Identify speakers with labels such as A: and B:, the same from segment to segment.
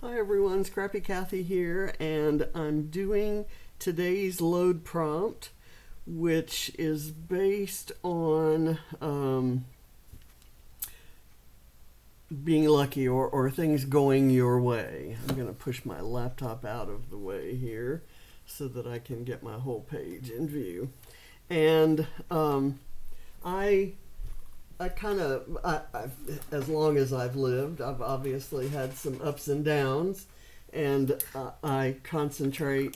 A: Hi everyone, Scrappy Kathy here, and I'm doing today's load prompt, which is based on being lucky or things going your way. I'm going to push my laptop out of the way here so that I can get my whole page in view. And I as long as I've lived, I've obviously had some ups and downs, and I concentrate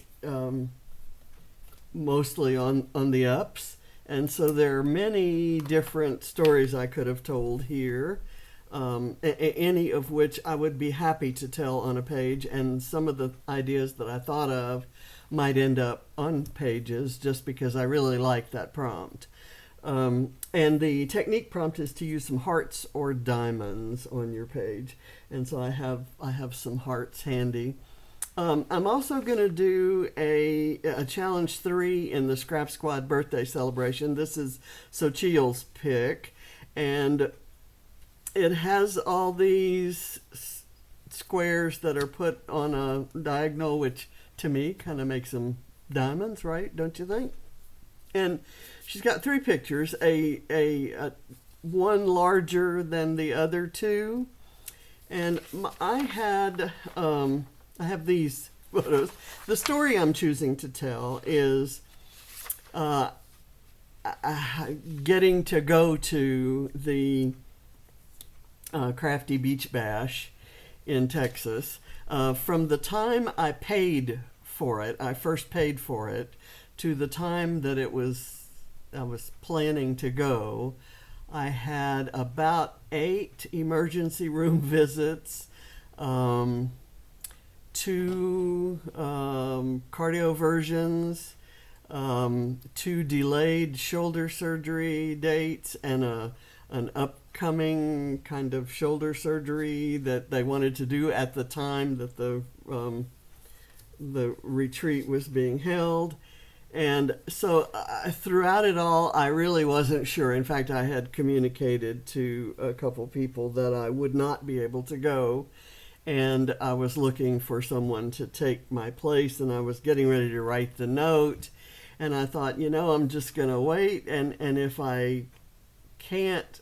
A: mostly on the ups. And so there are many different stories I could have told here, any of which I would be happy to tell on a page, and some of the ideas that I thought of might end up on pages just because I really like that prompt. And the technique prompt is to use some hearts or diamonds on your page. And so I have some hearts handy. I'm also going to do a challenge 3 in the Scrap Squad birthday celebration. This is Sochiel's pick, and it has all these squares that are put on a diagonal, which to me kind of makes them diamonds, right? Don't you think? And she's got 3 pictures, a one larger than the other 2. And I have these photos. The story I'm choosing to tell is getting to go to the Crafty Beach Bash in Texas. From the time I paid for it, I first paid for it, to the time that I was planning to go, I had about 8 emergency room visits, 2 cardioversions, 2 delayed shoulder surgery dates, and an upcoming kind of shoulder surgery that they wanted to do at the time that the retreat was being held. And so throughout it all, I really wasn't sure. In fact, I had communicated to a couple people that I would not be able to go. And I was looking for someone to take my place, and I was getting ready to write the note. And I thought, I'm just going to wait. And if I can't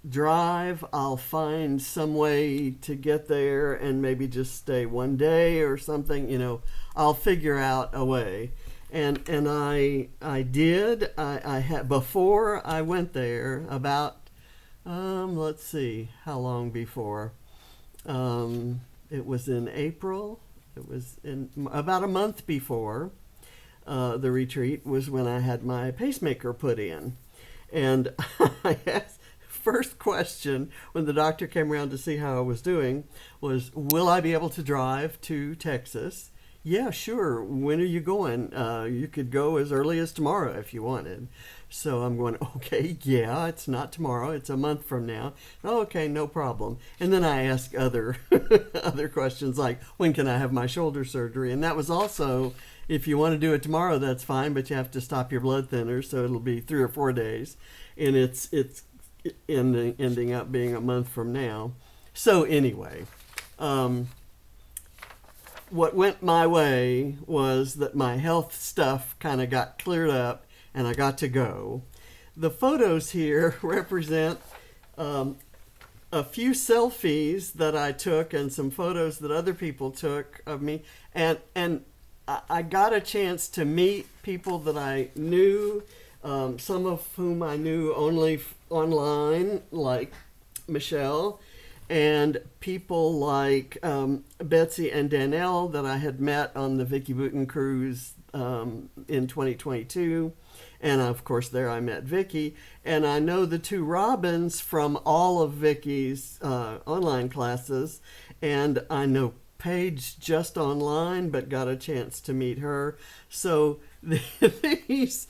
A: drive, I'll find some way to get there and maybe just stay one day or something. I'll figure out a way. And I did. I had, before I went there, about let's see how long before. It was in April. It was in about a month before the retreat was when I had my pacemaker put in. And I asked, first question when the doctor came around to see how I was doing was, will I be able to drive to Texas? Yeah, sure. When are you going? You could go as early as tomorrow if you wanted. So I'm going, okay, yeah, it's not tomorrow. It's a month from now. Oh, okay, no problem. And then I ask other other questions like, when can I have my shoulder surgery? And that was also, if you want to do it tomorrow, that's fine, but you have to stop your blood thinner, so it'll be 3 or 4 days. And it's ending up being a month from now. So anyway, what went my way was that my health stuff kind of got cleared up and I got to go. The photos here represent a few selfies that I took and some photos that other people took of me. And I got a chance to meet people that I knew, some of whom I knew only online, like Michelle, and people like Betsy and Danelle that I had met on the Vicki Boutin cruise in 2022. And of course, there I met Vicki. And I know the 2 Robins from all of Vicki's online classes. And I know Paige just online, but got a chance to meet her. So these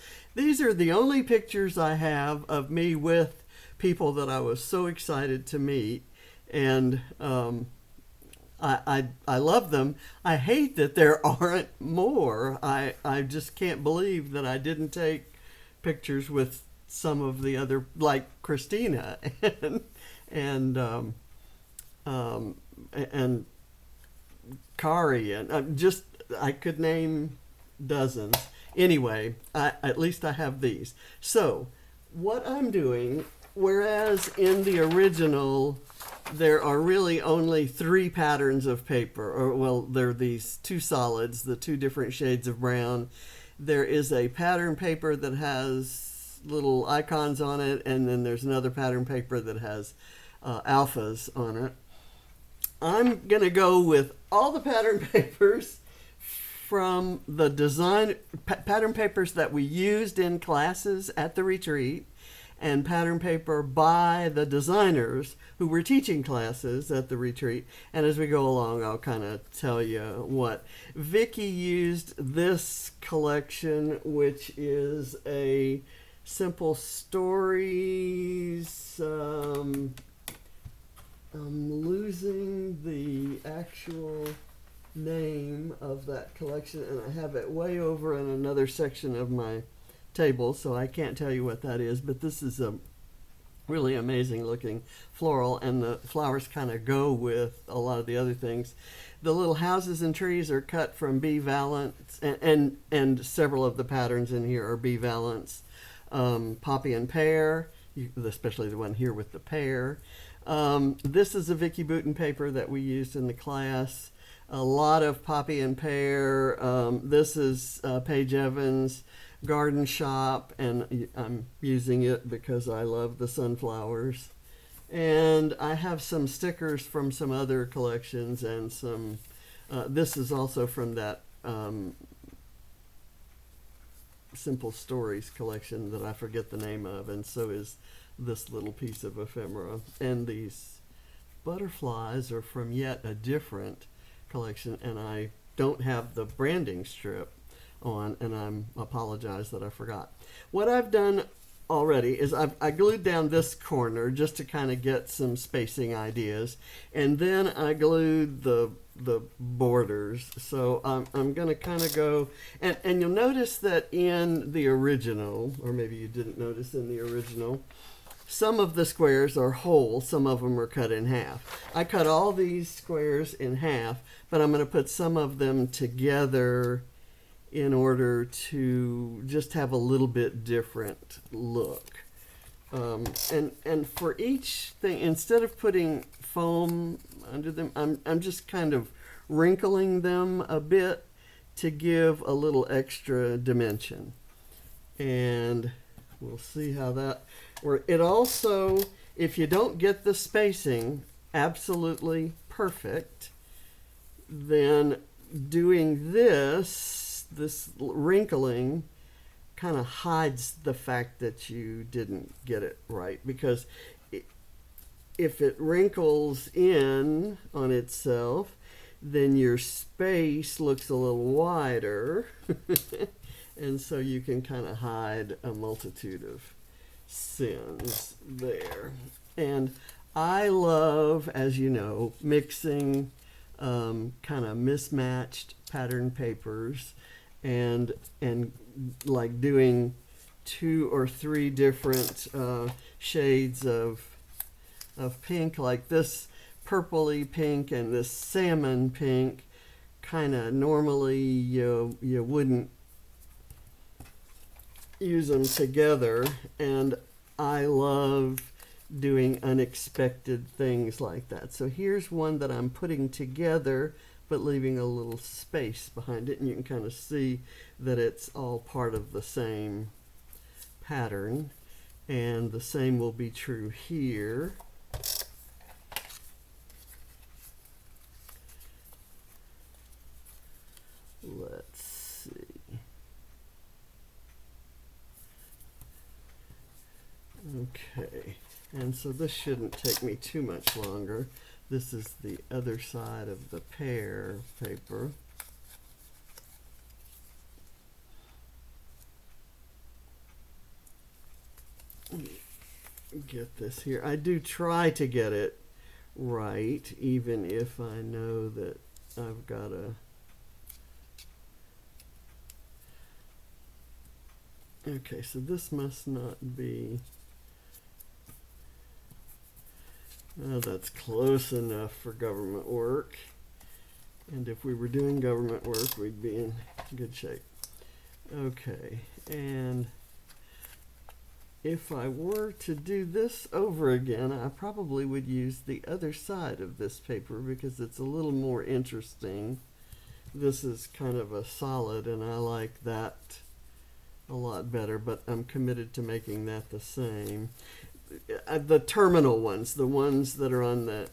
A: are the only pictures I have of me with people that I was so excited to meet. And I love them. I hate that there aren't more. I just can't believe that I didn't take pictures with some of the other, like Christina and Kari, and just I could name dozens. Anyway, at least I have these. So what I'm doing, whereas in the original there are really only 3 patterns of paper, or well, there are these 2 solids, the 2 different shades of brown. There is a pattern paper that has little icons on it, and then there's another pattern paper that has alphas on it. I'm going to go with all the pattern papers from the design pattern papers that we used in classes at the retreat, and pattern paper by the designers who were teaching classes at the retreat. And as we go along, I'll kind of tell you what. Vicki used this collection, which is a simple stories. I'm losing the actual name of that collection, and I have it way over in another section of my table, so I can't tell you what that is, but this is a really amazing looking floral, and the flowers kind of go with a lot of the other things. The little houses and trees are cut from B Valance, and several of the patterns in here are B Valance. Poppy and pear, especially the one here with the pear. This is a Vicki Boutin paper that we used in the class. A lot of poppy and pear. This is Paige Evans Garden Shop, and I'm using it because I love the sunflowers. And I have some stickers from some other collections, and some this is also from that Simple Stories collection that I forget the name of, and so is this little piece of ephemera. And these butterflies are from yet a different collection, and I don't have the branding strip on, and I apologize that I forgot. What I've done already is I glued down this corner just to kind of get some spacing ideas, and then I glued the borders. So I'm going to kind of go, and you'll notice that in the original, or maybe you didn't notice in the original, some of the squares are whole, some of them are cut in half. I cut all these squares in half, but I'm going to put some of them together in order to just have a little bit different look. And for each thing, instead of putting foam under them, I'm just kind of wrinkling them a bit to give a little extra dimension. And we'll see how that works. It also, if you don't get the spacing absolutely perfect, then doing this wrinkling kind of hides the fact that you didn't get it right, because if it wrinkles in on itself, then your space looks a little wider and so you can kind of hide a multitude of sins there. And I love, as you know, mixing kind of mismatched pattern papers and like doing 2 or 3 different shades of pink, like this purpley pink and this salmon pink. Kind of normally you wouldn't use them together, and I love doing unexpected things like that. So here's one that I'm putting together but leaving a little space behind it, and you can kind of see that it's all part of the same pattern, and the same will be true here. Let's see. Okay, and so this shouldn't take me too much longer. This is the other side of the pear paper. Let me get this here. I do try to get it right, even if I know that I've got a... Okay, so this must not be... Oh, that's close enough for government work. And if we were doing government work, we'd be in good shape. Okay, and if I were to do this over again, I probably would use the other side of this paper because it's a little more interesting. This is kind of a solid, and I like that a lot better, but I'm committed to making that the same. The terminal ones, the ones that are on the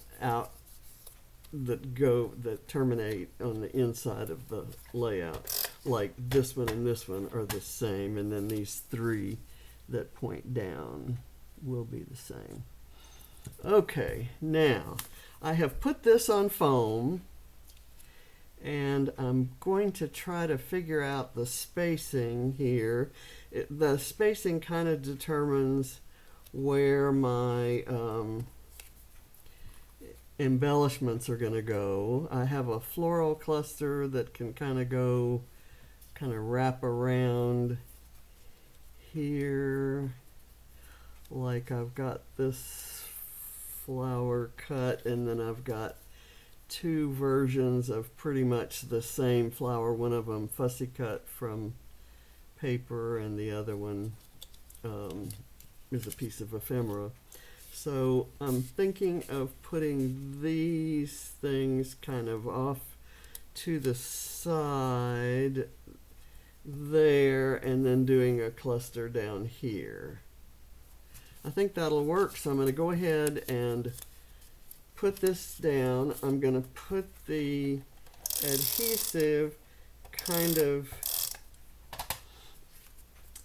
A: that terminate on the inside of the layout, like this one and this one are the same, and then these three that point down will be the same. Okay, now I have put this on foam, and I'm going to try to figure out the spacing here. The spacing kind of determines where my embellishments are going to go. I have a floral cluster that can kind of wrap around here, like I've got this flower cut, and then I've got two versions of pretty much the same flower, one of them fussy cut from paper and the other one is a piece of ephemera. So I'm thinking of putting these things kind of off to the side there and then doing a cluster down here. I think that'll work, so I'm going to go ahead and put this down. I'm going to put the adhesive kind of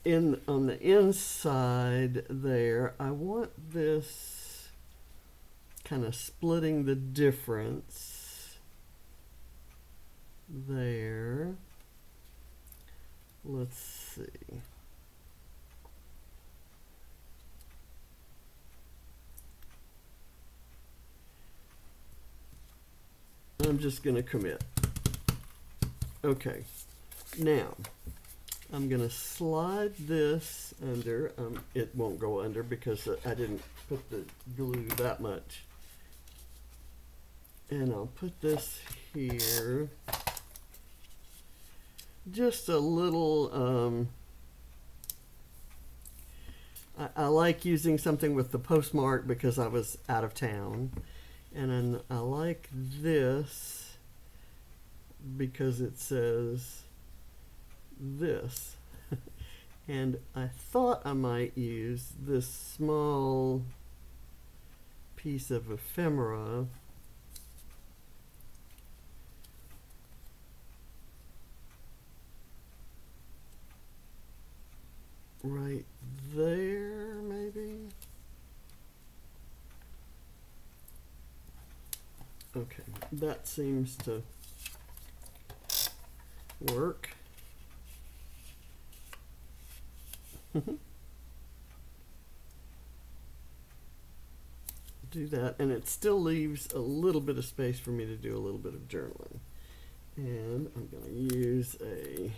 A: in on the inside there. I want this kind of splitting the difference there. Let's see. I'm just going to commit. Okay, now I'm going to slide this under. It won't go under because I didn't put the glue that much. And I'll put this here. Just a little, I like using something with the postmark because I was out of town. And then I like this because it says this. And I thought I might use this small piece of ephemera right there, maybe. Okay, that seems to work. Do that, and it still leaves a little bit of space for me to do a little bit of journaling. And I'm going to use a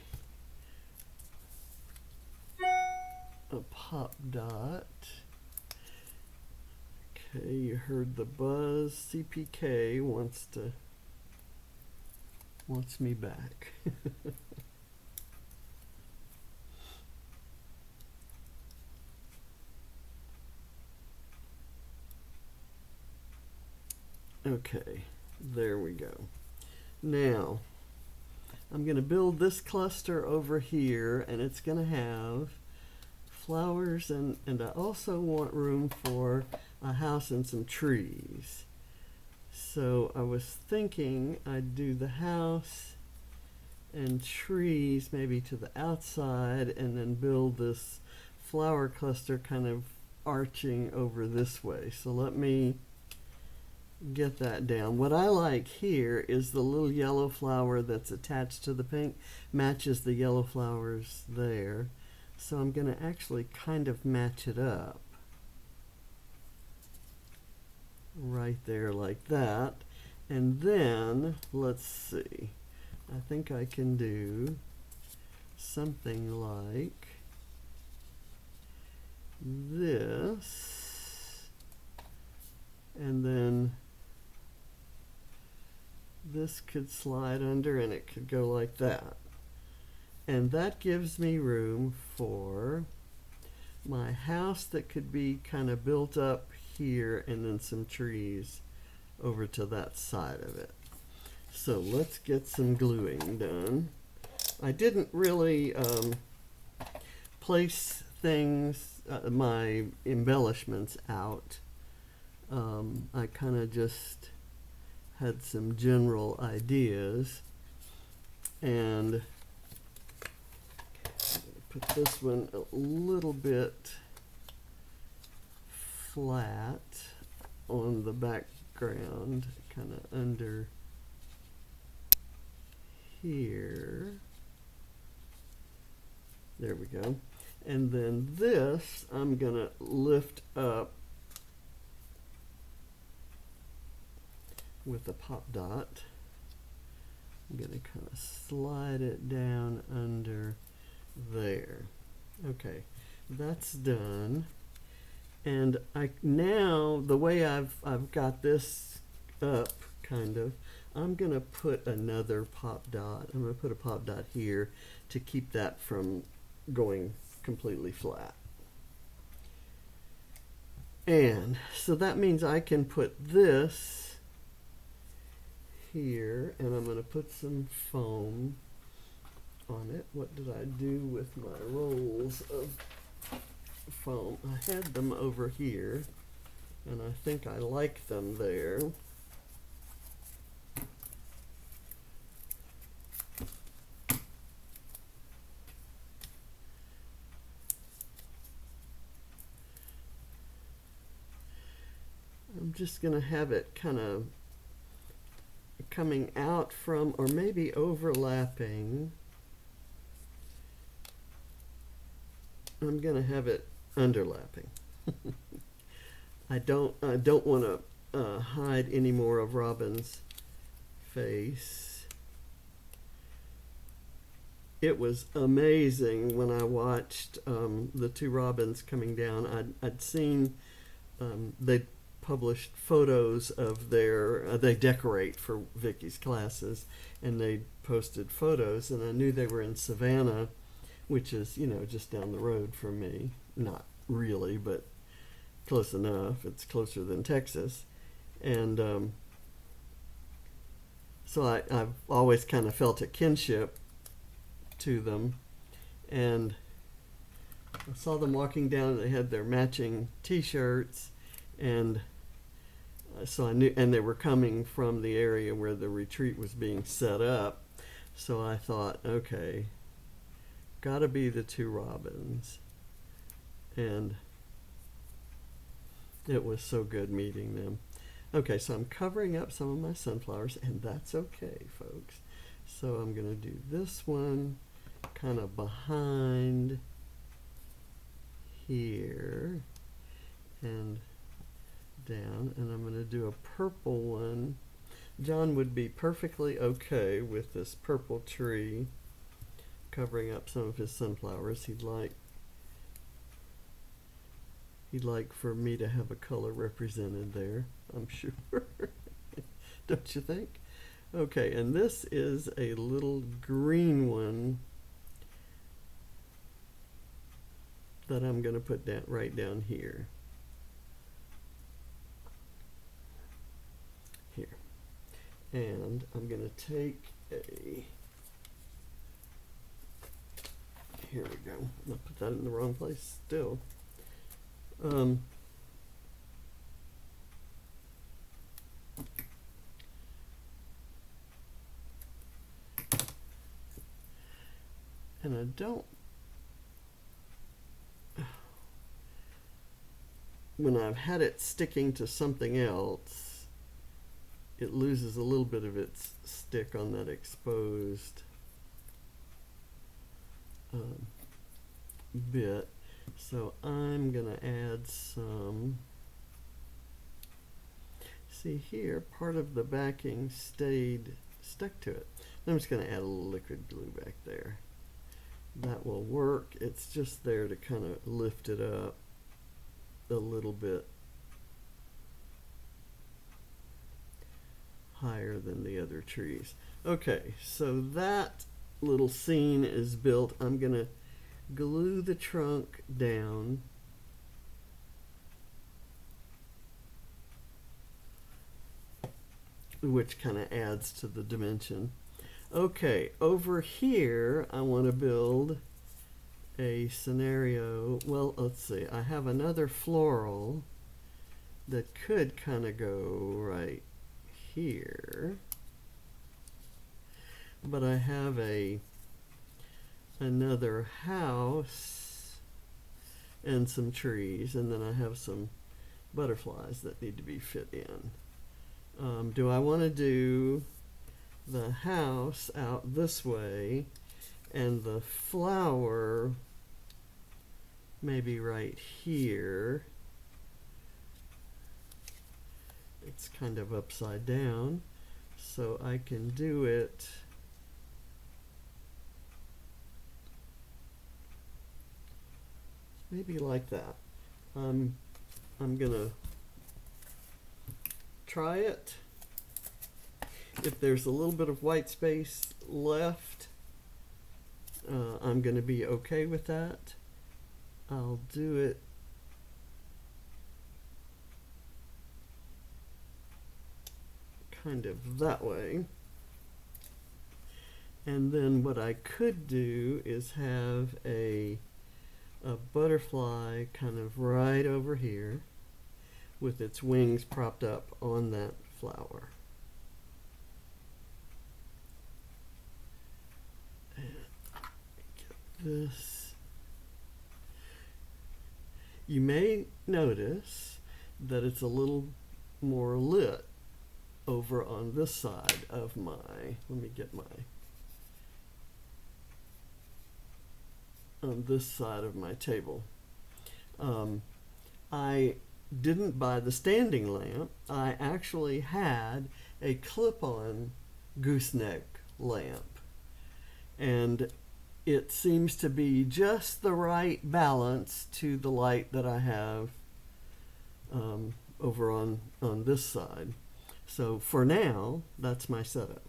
A: pop dot. Okay, you heard the buzz. CPK wants me back. Okay, there we go. Now, I'm going to build this cluster over here, and it's going to have flowers, and I also want room for a house and some trees. So I was thinking I'd do the house and trees maybe to the outside, and then build this flower cluster kind of arching over this way. So let me get that down. What I like here is the little yellow flower that's attached to the pink matches the yellow flowers there. So I'm going to actually kind of match it up right there like that. And then let's see, I think I can do something like this, and then this could slide under and it could go like that. And that gives me room for my house that could be kind of built up here and then some trees over to that side of it. So let's get some gluing done. I didn't really place things, my embellishments out. I kind of just had some general ideas, and put this one a little bit flat on the background, kind of under here. There we go. And then this I'm gonna lift up with a pop dot. I'm gonna kind of slide it down under there. Okay, that's done. And now the way I've got this up, kind of, I'm gonna put another pop dot. I'm gonna put a pop dot here to keep that from going completely flat. And so that means I can put this here, and I'm gonna put some foam on it. What did I do with my rolls of foam? I had them over here, and I think I like them there. I'm just going to have it kind of coming out from, or maybe overlapping. I'm going to have it underlapping. I don't want to hide any more of Robin's face. It was amazing when I watched the two Robins coming down. I'd seen they published photos of their, they decorate for Vicki's classes, and they posted photos, and I knew they were in Savannah, which is, you know, just down the road from me. Not really, but close enough. It's closer than Texas. And so I've always kind of felt a kinship to them. And I saw them walking down, and they had their matching t-shirts, and so I knew, and they were coming from the area where the retreat was being set up. So I thought, okay, gotta be the two Robins. And it was so good meeting them. Okay, so I'm covering up some of my sunflowers, and that's okay, folks. So I'm gonna do this one kind of behind here and down, and I'm going to do a purple one. John would be perfectly okay with this purple tree covering up some of his sunflowers. He'd like for me to have a color represented there, I'm sure. Don't you think? Okay, and this is a little green one that I'm going to put down right down here. And I'm going to take a, here we go. I'll put that in the wrong place still. And I don't, when I've had it sticking to something else, it loses a little bit of its stick on that exposed bit. So I'm going to add some, see here, part of the backing stayed stuck to it. I'm just going to add a little liquid glue back there. That will work. It's just there to kind of lift it up a little bit higher than the other trees. Okay, so that little scene is built. I'm going to glue the trunk down. Which kind of adds to the dimension. Okay, over here I want to build a scenario. Well, let's see. I have another floral that could kind of go right here. But I have another house and some trees, and then I have some butterflies that need to be fit in. Do I want to do the house out this way and the flower maybe right here? It's kind of upside down, so I can do it maybe like that. I'm gonna try it. If there's a little bit of white space left, I'm going to be okay with that. I'll do it kind of that way. And then what I could do is have a butterfly kind of right over here with its wings propped up on that flower. And get this. You may notice that it's a little more lit over on this side of my, let me get my, on this side of my table. I didn't buy the standing lamp. I actually had a clip-on gooseneck lamp, and it seems to be just the right balance to the light that I have over on this side. So for now, that's my setup.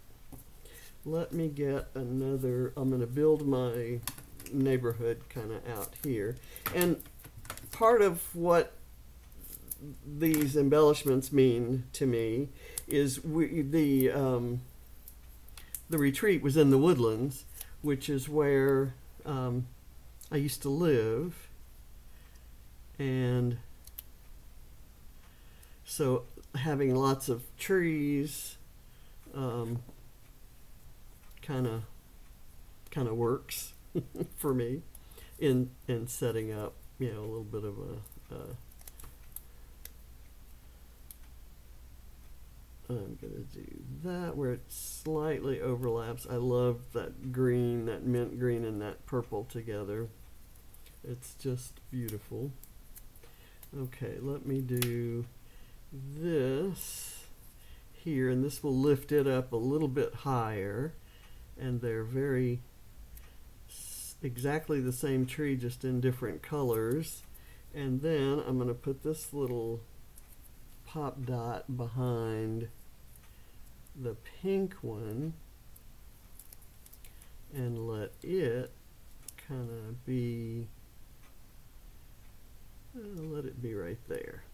A: Let me get another, I'm going to build my neighborhood kind of out here. And part of what these embellishments mean to me is the retreat was in the Woodlands, which is where I used to live, and so having lots of trees kind of works for me in setting up, you know, a little bit of I'm going to do that where it slightly overlaps. I love that green, that mint green and that purple together. It's just beautiful. Okay, let me do this here, and this will lift it up a little bit higher, and they're very exactly the same tree, just in different colors. And then I'm going to put this little pop dot behind the pink one and let it kind of be, let it be right there.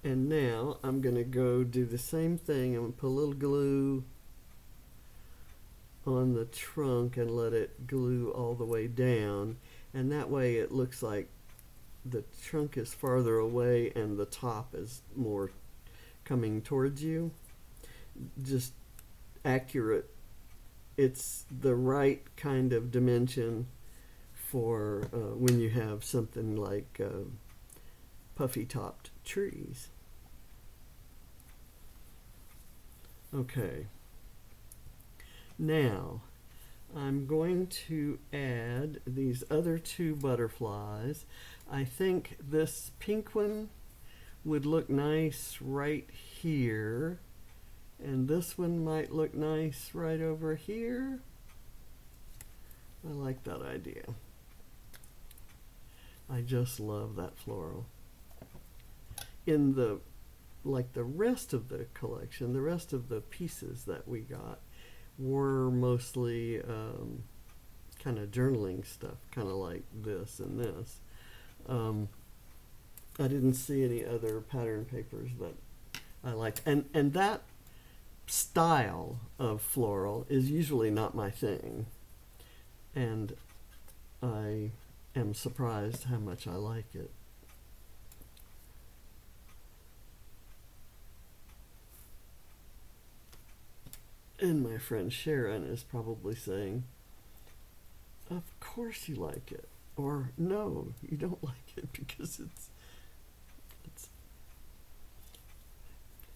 A: And now I'm going to go do the same thing. I'm going to put a little glue on the trunk and let it glue all the way down, and that way it looks like the trunk is farther away and the top is more coming towards you. Just accurate. It's the right kind of dimension for when you have something like puffy topped trees. Okay. Now I'm going to add these other two butterflies. I think this pink one would look nice right here, and this one might look nice right over here. I like that idea. I just love that floral. In the like the rest of the collection, the rest of the pieces that we got were mostly kind of journaling stuff, kind of like this and this. I didn't see any other pattern papers that I liked, and that style of floral is usually not my thing, and I am surprised how much I like it. And my friend Sharon is probably saying, of course you like it, or no, you don't like it because it's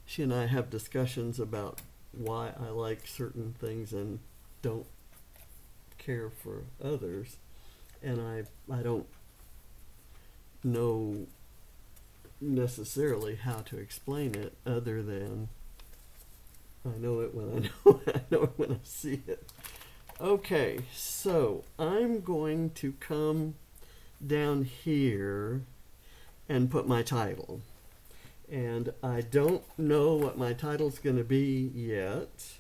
A: she and I have discussions about why I like certain things and don't care for others, and I don't know necessarily how to explain it other than I know it when I know it when I see it. Okay, so I'm going to come down here and put my title. And I don't know what my title's going to be yet.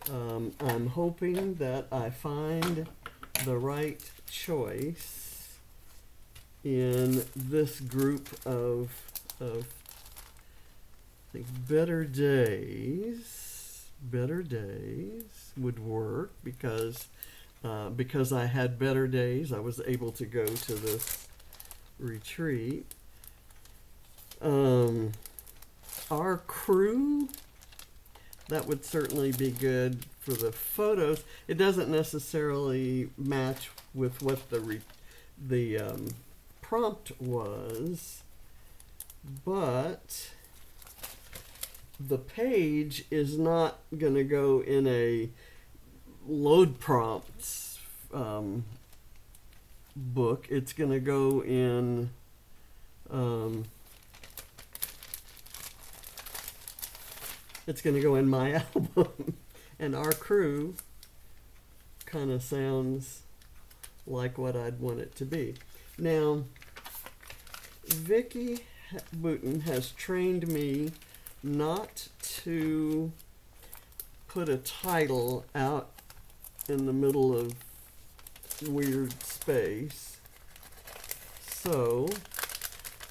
A: I'm hoping that I find the right choice in this group of I think Better Days. Better Days would work because I had better days. I was able to go to this retreat. Our crew, that would certainly be good for the photos. It doesn't necessarily match with what the prompt was, but the page is not going to go in a load prompts book. It's going to go in it's going to go in my album. And Our Crew kind of sounds like what I'd want it to be. Now, Vicki Boutin has trained me not to put a title out in the middle of weird space. So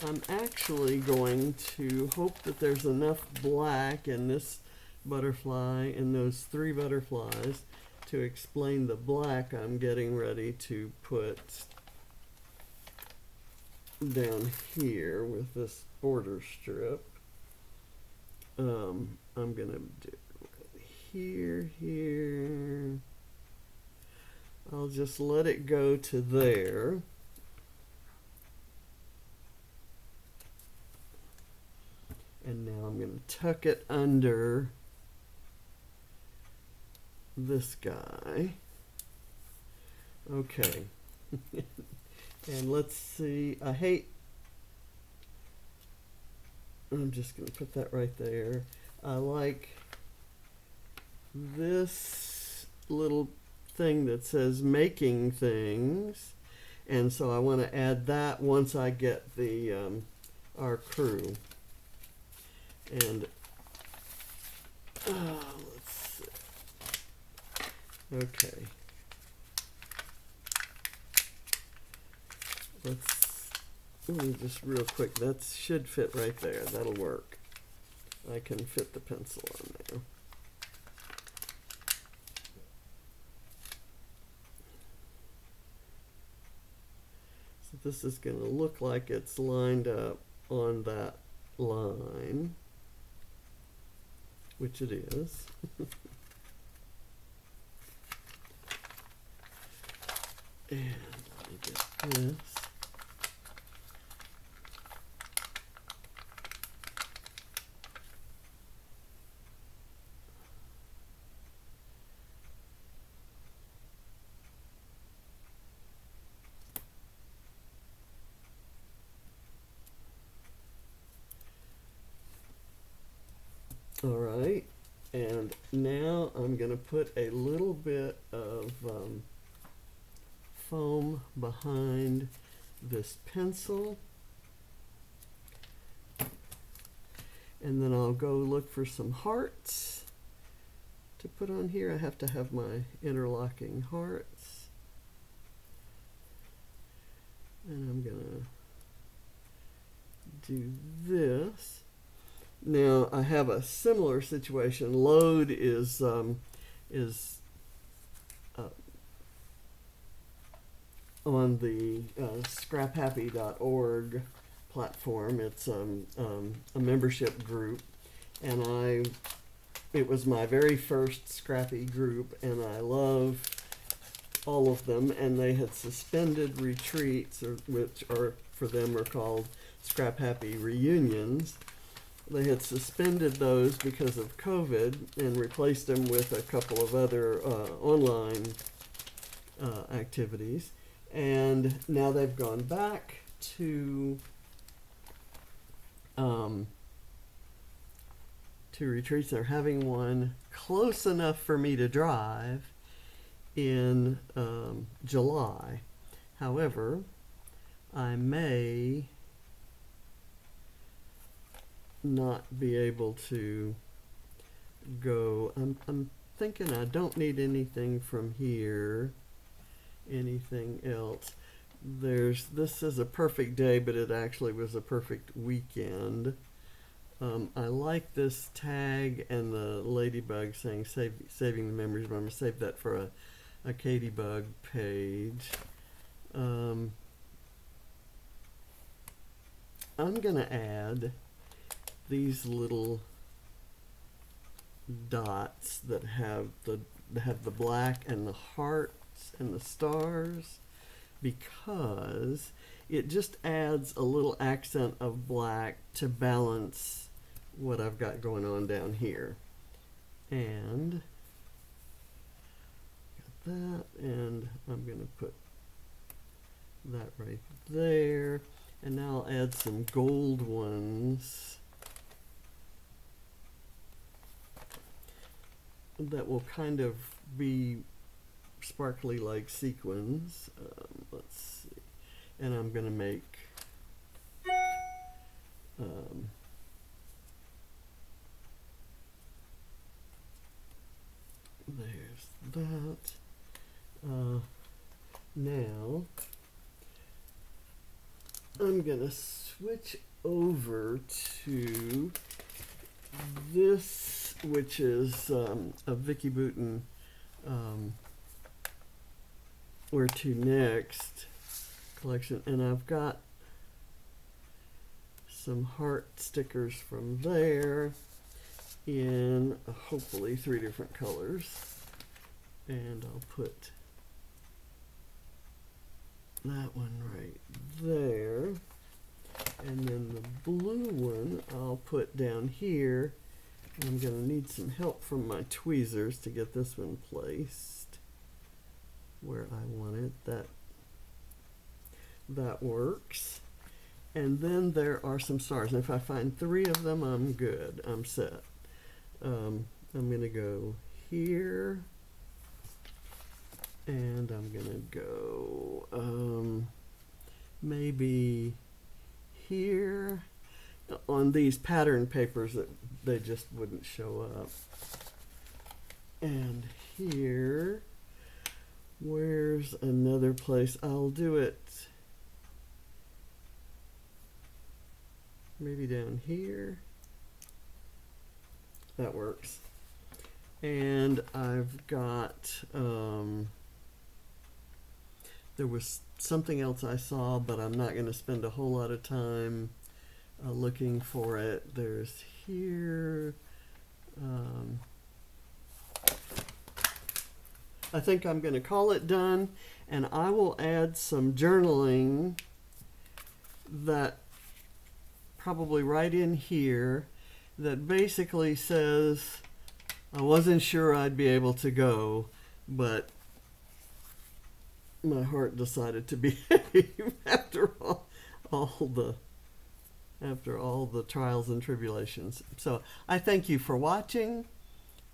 A: I'm actually going to hope that there's enough black in this butterfly and those 3 butterflies to explain the black I'm getting ready to put down here with this border strip. I'm going to do here. I'll just let it go to there. And now I'm going to tuck it under this guy. Okay. And let's see. I'm just going to put that right there. I like this little thing that says making things. And so I want to add that once I get the Our Crew. And let's see. Okay. Let me just real quick. That should fit right there. That'll work. I can fit the pencil on there. So this is going to look like it's lined up on that line, which it is. And let me get this. All right, and now I'm going to put a little bit of foam behind this pencil. And then I'll go look for some hearts to put on here. I have to have my interlocking hearts. And I'm gonna do this. Now I have a similar situation. Load is on the scraphappy.org platform. It's a membership group, and it was my very first Scrappy group, and I love all of them. And they had suspended retreats, which are for them are called Scrap Happy reunions. They had suspended those because of COVID and replaced them with a couple of other online activities. And now they've gone back to retreats. They're having one close enough for me to drive in July. However, I may not be able to go. I'm thinking I don't need anything from here, anything else. This is a perfect day, but it actually was a perfect weekend. I like this tag and the ladybug saying saving the memories, but I'm going to save that for a Katybug page. I'm going to add these little dots that have the black and the hearts and the stars, because it just adds a little accent of black to balance what I've got going on down here. And got that, and I'm going to put that right there. And now I'll add some gold ones that will kind of be sparkly like sequins. Let's see. And I'm going to make there's that. Now I'm going to switch over to this, which is a Vicki Boutin Where to Next collection, and I've got some heart stickers from there in hopefully 3 different colors, and I'll put that one right there, and then the blue one I'll put down here. I'm going to need some help from my tweezers to get this one placed where I want it. That works. And then there are some stars, and if I find 3 of them, I'm good. I'm set. I'm going to go here, and I'm going to go maybe here. On these pattern papers that they just wouldn't show up. And here, where's another place? I'll do it maybe down here. That works. And I've got there was something else I saw, but I'm not going to spend a whole lot of time looking for it. There's here. I think I'm going to call it done, and I will add some journaling that probably right in here that basically says I wasn't sure I'd be able to go, but my heart decided to behave after all the trials and tribulations. So I thank you for watching,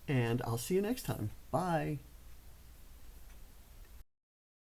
A: and I'll see you next time. Bye.